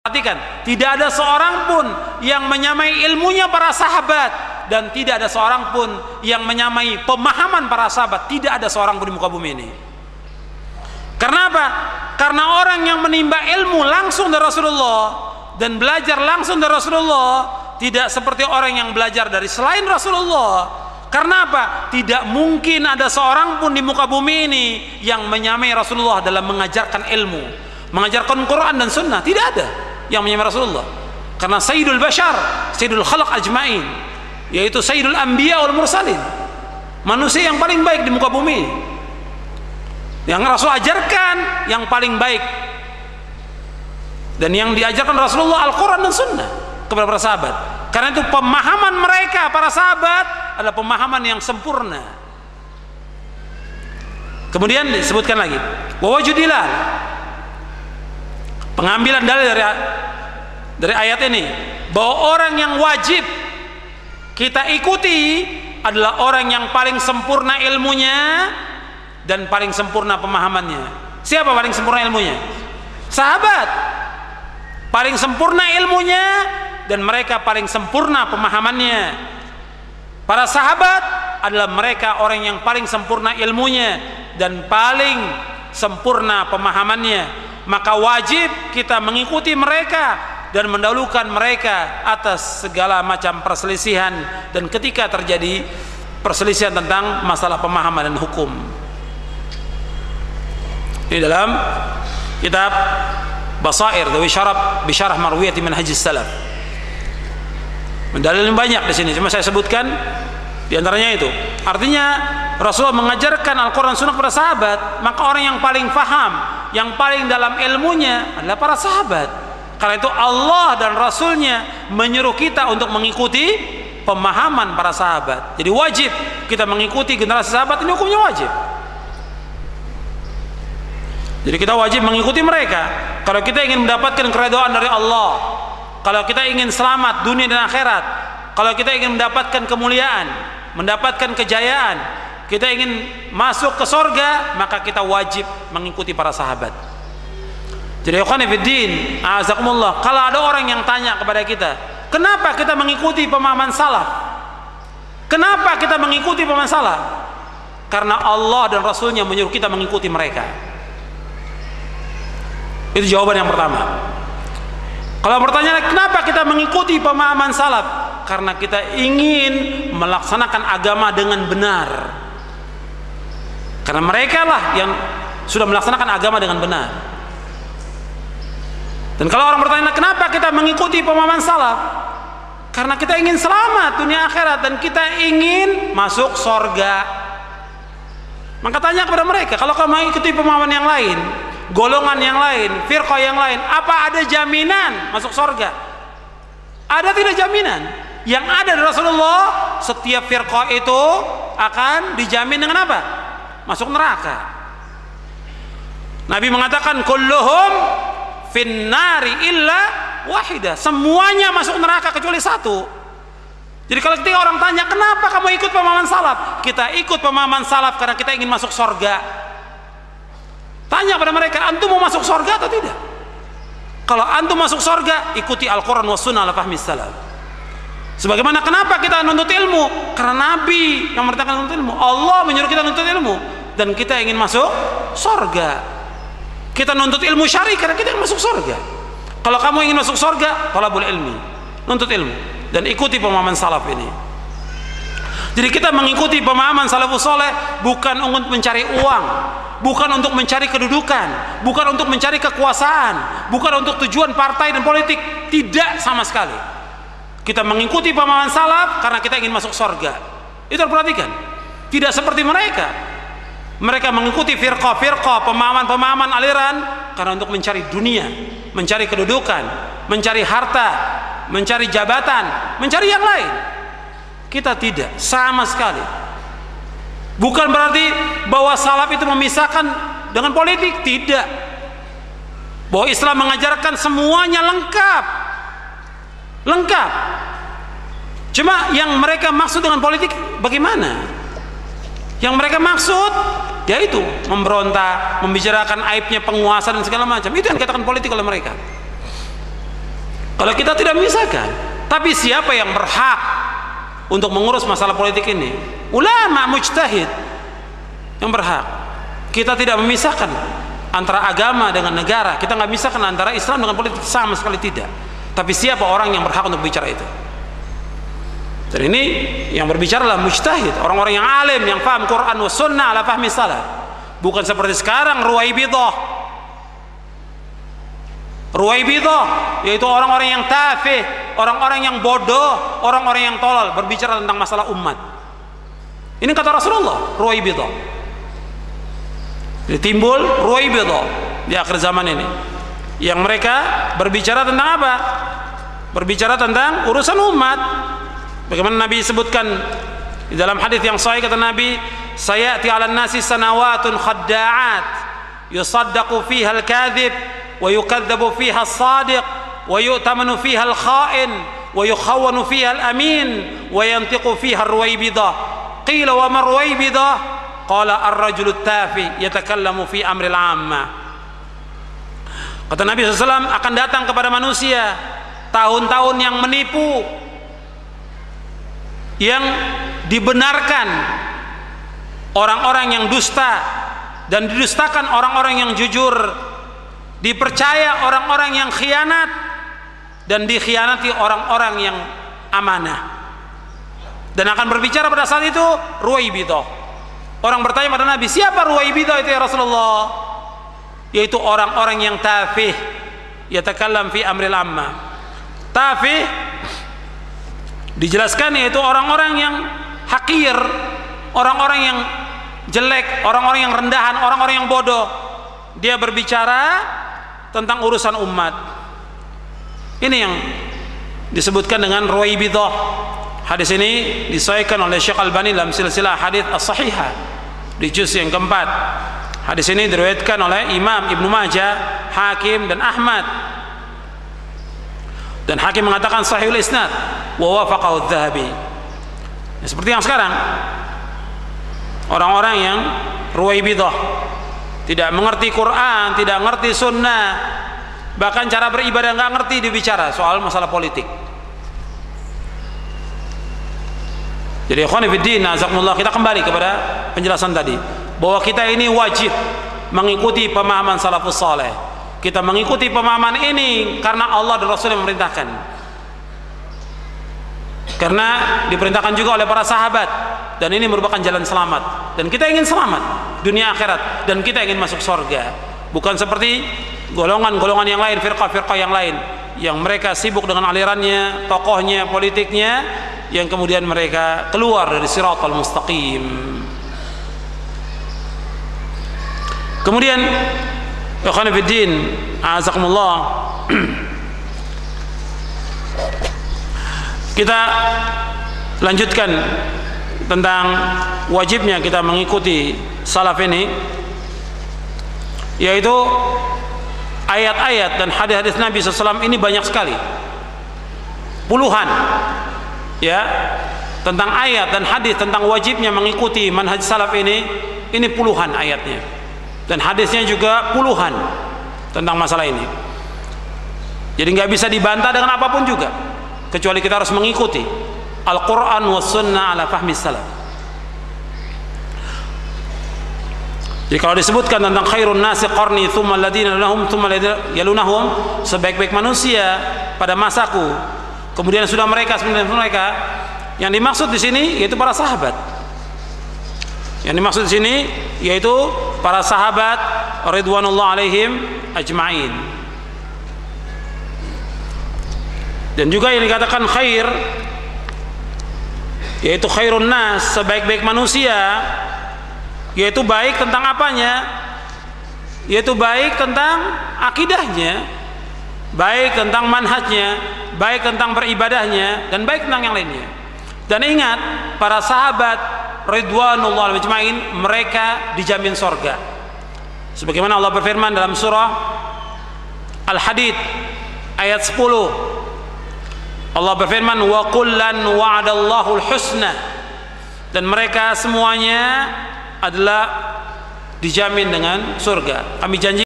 Perhatikan, tidak ada seorang pun yang menyamai ilmunya para sahabat, dan tidak ada seorang pun yang menyamai pemahaman para sahabat. Tidak ada seorang pun di muka bumi ini. Karena apa? Karena orang yang menimba ilmu langsung dari Rasulullah dan belajar langsung dari Rasulullah tidak seperti orang yang belajar dari selain Rasulullah. Karena apa? Tidak mungkin ada seorang pun di muka bumi ini yang menyamai Rasulullah dalam mengajarkan ilmu, mengajarkan Quran dan Sunnah. Tidak ada yang menyamai Rasulullah. Karena Sayyidul Bashar, Sayyidul Khalq Ajma'in, yaitu Sayyidul Anbiya wal Mursalin, manusia yang paling baik di muka bumi, yang Rasul ajarkan yang paling baik, dan yang diajarkan Rasulullah Al-Quran dan Sunnah kepada para sahabat. Karena itu pemahaman mereka para sahabat adalah pemahaman yang sempurna. Kemudian disebutkan lagi wa wajudillah, pengambilan dalil dari ayat ini bahwa orang yang wajib kita ikuti adalah orang yang paling sempurna ilmunya dan paling sempurna pemahamannya. Siapa paling sempurna ilmunya? Sahabat. Paling sempurna ilmunya dan mereka paling sempurna pemahamannya. Para sahabat adalah mereka orang yang paling sempurna ilmunya dan paling sempurna pemahamannya. Maka wajib kita mengikuti mereka dan mendahulukan mereka atas segala macam perselisihan dan ketika terjadi perselisihan tentang masalah pemahaman dan hukum. Ini dalam kitab Basair Dzawi Syaraf bi Syarah Marwiyati Manhajis Salaf. Mendalilnya banyak di sini, cuma saya sebutkan di antaranya itu. Artinya Rasulullah mengajarkan Al-Quran Sunnah kepada sahabat, maka orang yang paling faham, yang paling dalam ilmunya adalah para sahabat. Karena itu Allah dan Rasulnya menyuruh kita untuk mengikuti pemahaman para sahabat. Jadi wajib kita mengikuti generasi sahabat, ini hukumnya wajib. Jadi kita wajib mengikuti mereka. Kalau kita ingin mendapatkan keridhaan dari Allah, kalau kita ingin selamat dunia dan akhirat, kalau kita ingin mendapatkan kemuliaan, mendapatkan kejayaan, kita ingin masuk ke surga, maka kita wajib mengikuti para sahabat. Jadi ikhwan fillah, a'azakumullah, kalau ada orang yang tanya kepada kita, kenapa kita mengikuti pemahaman salaf? Kenapa kita mengikuti pemahaman salaf? Karena Allah dan Rasulnya menyuruh kita mengikuti mereka. Itu jawaban yang pertama. Kalau pertanyaan kenapa kita mengikuti pemahaman salaf? Karena kita ingin melaksanakan agama dengan benar. Karena mereka lah yang sudah melaksanakan agama dengan benar. Dan kalau orang bertanya kenapa kita mengikuti pemahaman salaf? Karena kita ingin selamat dunia akhirat dan kita ingin masuk surga. Maka tanya kepada mereka, kalau kamu mengikuti pemahaman yang lain, golongan yang lain, firqah yang lain, apa ada jaminan masuk surga? Ada tidak jaminan? Yang ada dari Rasulullah, setiap firqah itu akan dijamin dengan apa? Masuk neraka. Nabi mengatakan kulluhum finnari illa wahidah, semuanya masuk neraka kecuali satu. Jadi kalau ketika orang tanya kenapa kamu ikut pemahaman salaf, kita ikut pemahaman salaf karena kita ingin masuk surga. Tanya pada mereka, antum mau masuk surga atau tidak? Kalau antum masuk surga, ikuti Al-Quran wa Sunnah ala fahmi salaf. Sebagaimana kenapa kita nuntut ilmu? Karena Nabi yang merintahkan nuntut ilmu, Allah menyuruh kita nuntut ilmu, dan kita ingin masuk surga. Kita nuntut ilmu syar'i karena kita ingin masuk surga. Kalau kamu ingin masuk surga, talabul ilmi, nuntut ilmu dan ikuti pemahaman salaf ini. Jadi kita mengikuti pemahaman salafus saleh bukan untuk mencari uang, bukan untuk mencari kedudukan, bukan untuk mencari kekuasaan, bukan untuk tujuan partai dan politik, tidak sama sekali. Kita mengikuti pemahaman salaf karena kita ingin masuk surga. Itu harus perhatikan. Tidak seperti mereka. Mereka mengikuti firqah-firqah, pemahaman-pemahaman aliran karena untuk mencari dunia, mencari kedudukan, mencari harta, mencari jabatan, mencari yang lain. Kita tidak sama sekali. Bukan berarti bahwa salaf itu memisahkan dengan politik, tidak. Bahwa Islam mengajarkan semuanya lengkap. Lengkap. Cuma yang mereka maksud dengan politik bagaimana? Yang mereka maksud yaitu memberontak, membicarakan aibnya penguasa dan segala macam. Itu yang dikatakan politik oleh mereka. Kalau kita tidak memisahkan, tapi siapa yang berhak untuk mengurus masalah politik ini? Ulama mujtahid yang berhak. Kita tidak memisahkan antara agama dengan negara, kita nggak memisahkan antara Islam dengan politik, sama sekali tidak. Tapi siapa orang yang berhak untuk bicara itu? Dan ini yang berbicara adalah mujtahid, orang-orang yang alim, yang paham Quran wa sunnah ala fahmi salaf. Bukan seperti sekarang Ruwaibidah, yaitu orang-orang yang tafih, orang-orang yang bodoh, orang-orang yang tolol, berbicara tentang masalah umat. Ini kata Rasulullah, Ruwaibidah. Jadi timbul Ruwaibidah di akhir zaman ini, yang mereka berbicara tentang apa? Berbicara tentang urusan umat. Bagaimana Nabi sebutkan di dalam hadis yang sahih, kata Nabi, sayati 'alan nasi sanawatun khadda'at yusaddaqu fiha al-kadhib wa yukadzabu fiha as-sadiq wa yu'tamanu fiha al-kha'in wa yukhawwanu fiha al-amin wa yantiqu fiha ar-ruwaibidah. Qila wa ma ar-ruwaibidah? Qala ar-rajulu at-tafi yatakallamu fi amri al-'ammah. Kata Nabi SAW, akan datang kepada manusia tahun-tahun yang menipu, yang dibenarkan orang-orang yang dusta dan didustakan orang-orang yang jujur, dipercaya orang-orang yang khianat dan dikhianati orang-orang yang amanah. Dan akan berbicara pada saat itu Ruwaibidah. Orang bertanya pada Nabi, siapa Ruwaibidah itu ya Rasulullah? Yaitu orang-orang yang tafih, yatakallam fi amril ammah. Tafih dijelaskan yaitu orang-orang yang hakir, orang-orang yang jelek, orang-orang yang rendahan, orang-orang yang bodoh. Dia berbicara tentang urusan umat. Ini yang disebutkan dengan Ruwaibidah. Hadis ini disahihkan oleh Syekh Albani dalam silsilah hadis as-sahihah di juz yang keempat. Hadis ini diriwayatkan oleh Imam Ibnu Majah, Hakim dan Ahmad. Dan Hakim mengatakan sahihul isnad wa wafaqahu adz-Dzahabi. Ya, seperti yang sekarang, orang-orang yang Ruwaibidah, tidak mengerti Quran, tidak mengerti sunnah, bahkan cara beribadah nggak ngerti, dibicara soal masalah politik. Jadi ikhwan fillah, azakumullah, kita kembali kepada penjelasan tadi bahwa kita ini wajib mengikuti pemahaman salafus saleh. Kita mengikuti pemahaman ini karena Allah dan Rasul yang memerintahkan, karena diperintahkan juga oleh para sahabat, dan ini merupakan jalan selamat. Dan kita ingin selamat dunia akhirat, dan kita ingin masuk surga. Bukan seperti golongan-golongan yang lain, firqah-firqah yang lain, yang mereka sibuk dengan alirannya, tokohnya, politiknya, yang kemudian mereka keluar dari siratal mustaqim. Kemudian ikhwan fillah, azakumullah, kita lanjutkan tentang wajibnya kita mengikuti salaf ini, yaitu ayat-ayat dan hadis-hadis Nabi SAW ini banyak sekali, puluhan, ya, tentang ayat dan hadis tentang wajibnya mengikuti manhaj salaf ini puluhan ayatnya, dan hadisnya juga puluhan tentang masalah ini. Jadi nggak bisa dibantah dengan apapun juga, kecuali kita harus mengikuti Al-Quran wa sunnah ala fahmi salaf. Jadi kalau disebutkan tentang khairun nasi qarni thumma alladhina lahum thumma yalunahum, sebaik-baik manusia pada masaku, kemudian sudah mereka, yang dimaksud di sini yaitu para sahabat. Yang dimaksud di sini yaitu para sahabat ridwanullah alaihim ajma'in. Dan juga yang dikatakan khair yaitu khairun nas, sebaik-baik manusia, yaitu baik tentang apanya? Yaitu baik tentang akidahnya, baik tentang manhajnya, baik tentang beribadahnya, dan baik tentang yang lainnya. Dan ingat, para sahabat ridwanullah ajma'in, mereka dijamin surga. Sebagaimana Allah berfirman dalam surah Al-Hadid ayat 10. Allah berfirman, wa kullan wa'adallahu al-husna, dan mereka semuanya adalah dijamin dengan surga. Kami janji